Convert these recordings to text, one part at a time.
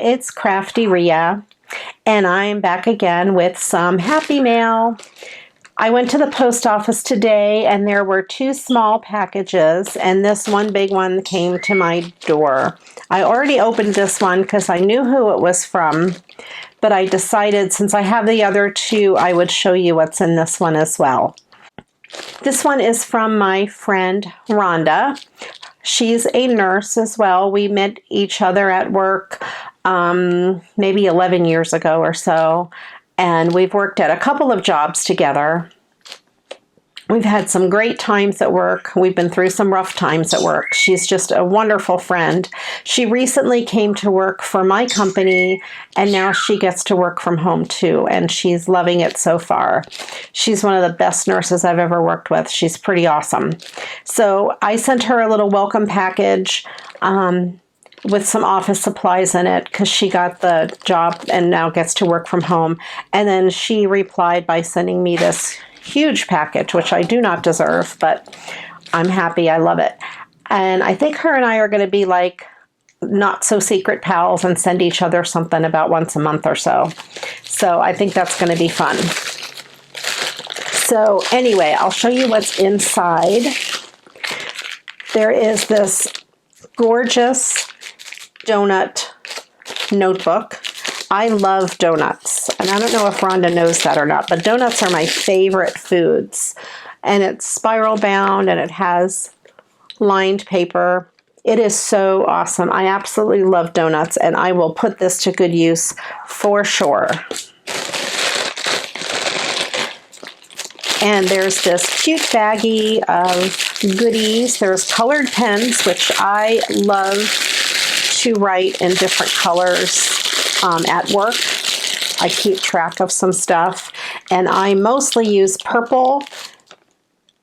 it's Crafty Rhea, and I'm back again with some happy mail. I went to the post office today, and there were 2 small packages, and this one big one came to my door. I already opened this one because I knew who it was from, but I decided since I have the other 2, I would show you what's in this one as well. This one is from my friend Rhonda. She's a nurse as well. We met each other at work maybe 11 years ago or so, and we've worked at a couple of jobs together. We've had some great times at work. We've been through some rough times at work. She's just a wonderful friend. She recently came to work for my company, and now she gets to work from home too, and she's loving it so far. She's one of the best nurses I've ever worked with. She's pretty awesome. So I sent her a little welcome package with some office supplies in it because she got the job and now gets to work from home. And then she replied by sending me this huge package, which I do not deserve, but I'm happy. I love it. And I think her and I are going to be like not so secret pals and send each other something about once a month or so. So I think that's going to be fun. So anyway, I'll show you what's inside. There is this gorgeous donut notebook. I love donuts, and I don't know if Rhonda knows that or not, but donuts are my favorite foods. And it's spiral bound, and it has lined paper. It is so awesome. I absolutely love donuts, and I will put this to good use for sure. And there's this cute baggie of goodies. There's colored pens, which I love to write in different colors. At work, I keep track of some stuff, and I mostly use purple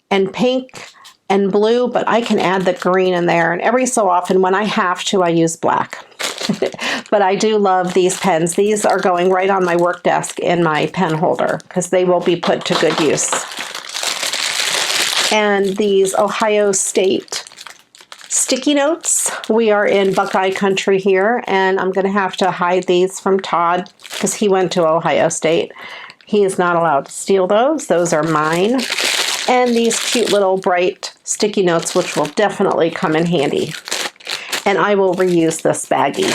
and pink and blue, but I can add the green in there, and every so often when I have to, I use black. But I do love these pens. These are going right on my work desk in my pen holder because they will be put to good use. And these Ohio State sticky notes. We are in Buckeye country here, and I'm going to have to hide these from Todd because he went to Ohio State. He is not allowed to steal those. Those are mine. And these cute little bright sticky notes, which will definitely come in handy. And I will reuse this baggie.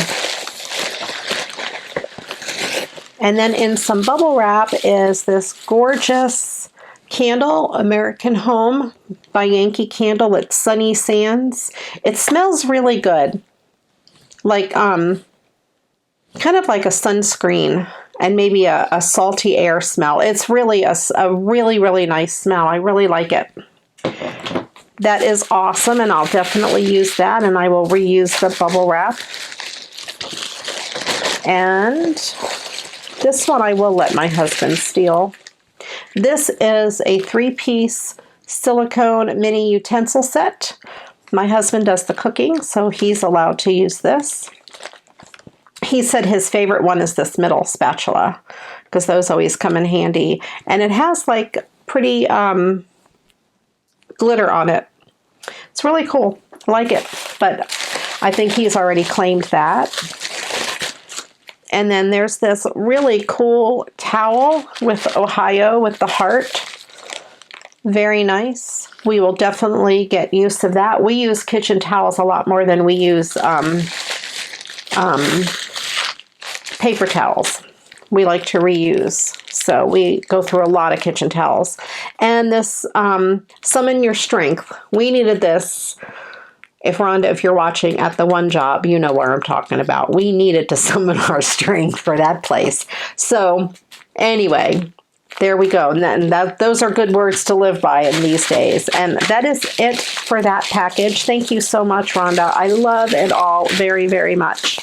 And then in some bubble wrap is this gorgeous candle, American Home by Yankee Candle. It's Sunny Sands. It smells really good. Like, kind of like a sunscreen and maybe a salty air smell. It's really a really, really nice smell. I really like it. That is awesome, and I'll definitely use that, and I will reuse the bubble wrap. And this one I will let my husband steal. This is a 3-piece silicone mini utensil set. My husband does the cooking, so he's allowed to use this. He said his favorite one is this middle spatula because those always come in handy. And it has like pretty glitter on it. It's really cool. I like it, but I think he's already claimed that. And then there's this really cool towel with Ohio with the heart. Very nice. We will definitely get use of that. We use kitchen towels a lot more than we use paper towels. We like to reuse. So we go through a lot of kitchen towels. And this Summon Your Strength. We needed this. If Rhonda, if you're watching at the one job, you know what I'm talking about. We needed to summon our strength for that place. So anyway, there we go. And those are good words to live by in these days. And that is it for that package. Thank you so much, Rhonda. I love it all very, very much.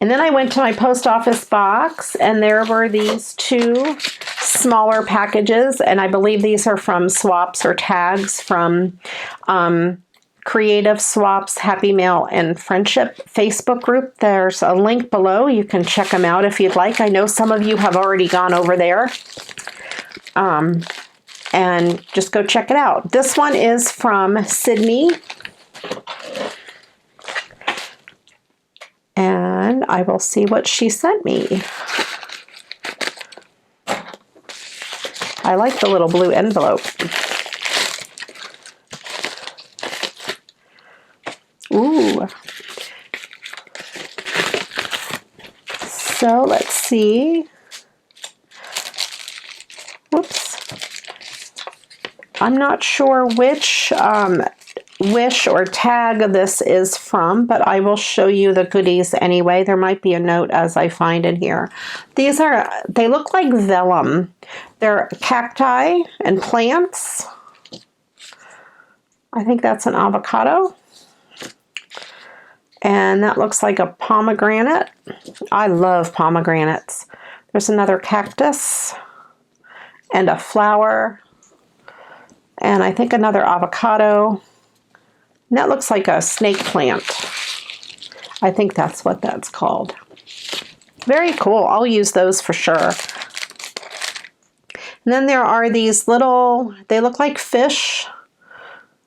And then I went to my post office box, and there were these 2 smaller packages, and I believe these are from swaps or tags from Creative Swaps, Happy Mail, and Friendship Facebook group. There's a link below. You can check them out if you'd like. I know some of you have already gone over there. And just go check it out. This one is from Sydney. I will see what she sent me. I like the little blue envelope. Ooh. So let's see. Whoops. I'm not sure which wish or tag this is from, but I will show you the goodies anyway. There might be a note as I find in here. They look like vellum. They're cacti and plants. I think that's an avocado. And that looks like a pomegranate. I love pomegranates. There's another cactus and a flower. And I think another avocado. And that looks like a snake plant. I think that's what that's called. Very cool. I'll use those for sure. And then there are these little, they look like fish.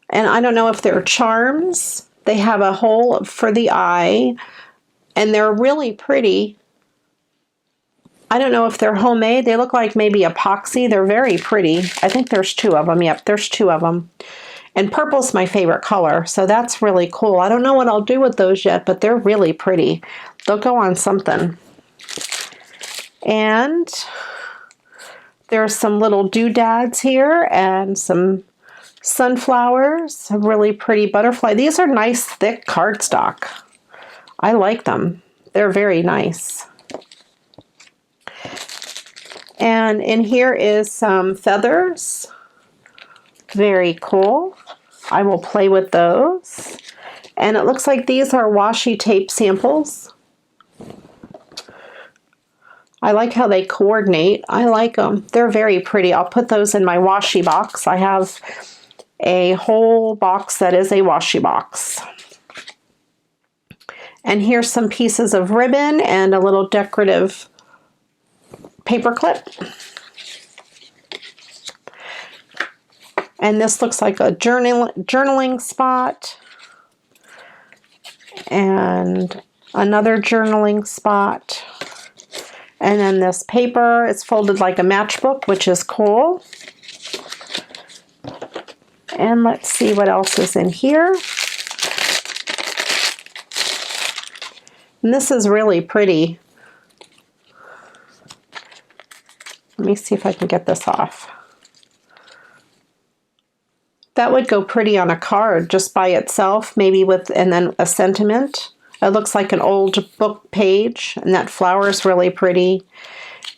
And I don't know if they're charms. They have a hole for the eye. And they're really pretty. I don't know if they're homemade. They look like maybe epoxy. They're very pretty. I think there's two of them. Yep, there's two of them. And purple's my favorite color, so that's really cool. I don't know what I'll do with those yet, but they're really pretty. They'll go on something. And there's some little doodads here and some sunflowers, a really pretty butterfly. These are nice, thick cardstock. I like them. They're very nice. And in here is some feathers. Very cool. I will play with those. And it looks like these are washi tape samples. I like how they coordinate. I like them. They're very pretty. I'll put those in my washi box. I have a whole box that is a washi box. And here's some pieces of ribbon and a little decorative paper clip. And this looks like a journaling spot. And another journaling spot. And then this paper is folded like a matchbook, which is cool. And let's see what else is in here. And this is really pretty. Let me see if I can get this off. That would go pretty on a card just by itself, maybe with, and then a sentiment. It looks like an old book page, and that flower is really pretty.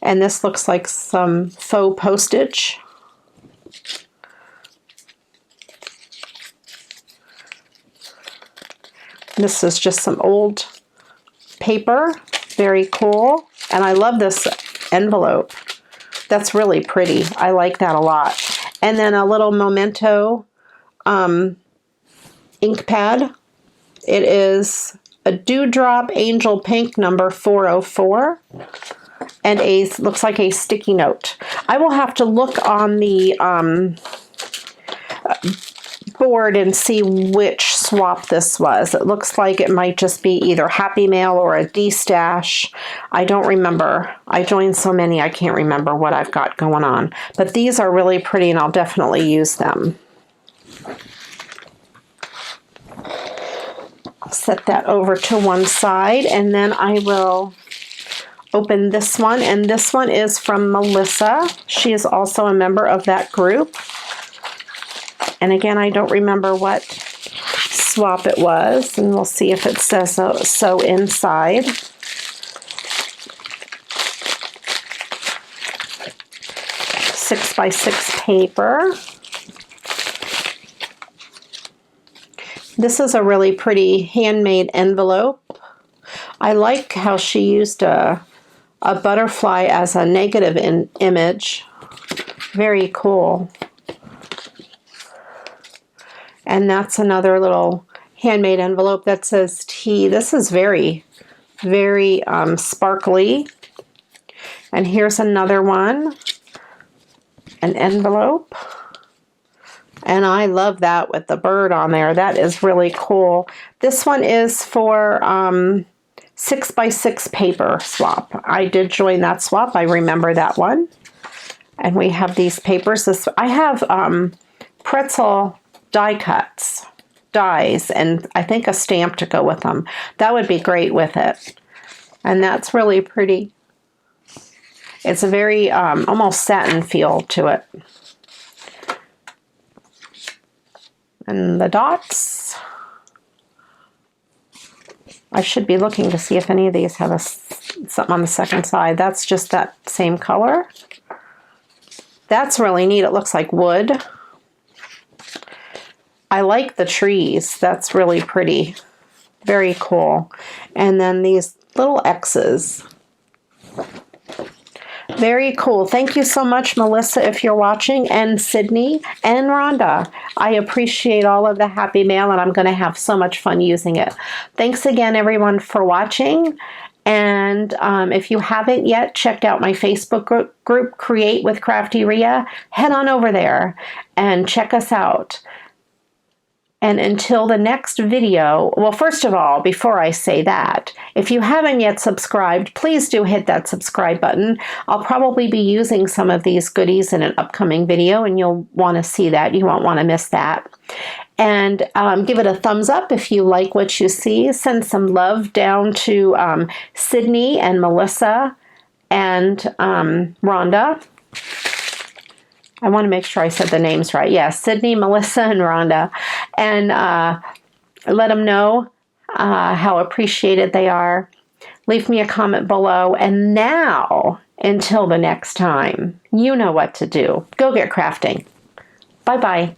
And this looks like some faux postage. This is just some old paper, very cool. And I love this envelope. That's really pretty. I like that a lot. And then a little memento ink pad. It is a Dewdrop Angel Pink number 404. And looks like a sticky note. I will have to look on the board and see which swap this was. It looks like it might just be either Happy Mail or a D-Stash. I don't remember. I joined so many I can't remember what I've got going on. But these are really pretty and I'll definitely use them. I'll set that over to one side and then I will open this one. And this one is from Melissa. She is also a member of that group. And again, I don't remember what swap it was, and we'll see if it says so inside. Six by 6 paper. This is a really pretty handmade envelope. I like how she used a butterfly as a negative image. Very cool. And that's another little handmade envelope that says tea. This is very, very sparkly. And here's another one, an envelope. And I love that with the bird on there. That is really cool. This one is for 6x6 paper swap. I did join that swap. I remember that one. And we have these papers. I have pretzel die cuts, dies, and I think a stamp to go with them. That would be great with it. And that's really pretty. It's a very almost satin feel to it. And the dots. I should be looking to see if any of these have something on the second side. That's just that same color. That's really neat. It looks like wood. I like the trees. That's really pretty. Very cool. And then these little X's. Very cool. Thank you so much, Melissa, if you're watching, and Sydney and Rhonda. I appreciate all of the happy mail, and I'm going to have so much fun using it. Thanks again, everyone, for watching. And if you haven't yet checked out my Facebook group, Create with Crafty Rhea, head on over there and check us out. And until the next video, well, first of all, before I say that, if you haven't yet subscribed, please do hit that subscribe button. I'll probably be using some of these goodies in an upcoming video, and you'll want to see that. You won't want to miss that. And give it a thumbs up if you like what you see. Send some love down to Sydney and Melissa and Rhonda. I want to make sure I said the names right. Yeah, Sydney, Melissa, and Rhonda. And let them know how appreciated they are. Leave me a comment below. And now, until the next time, you know what to do. Go get crafting. Bye-bye.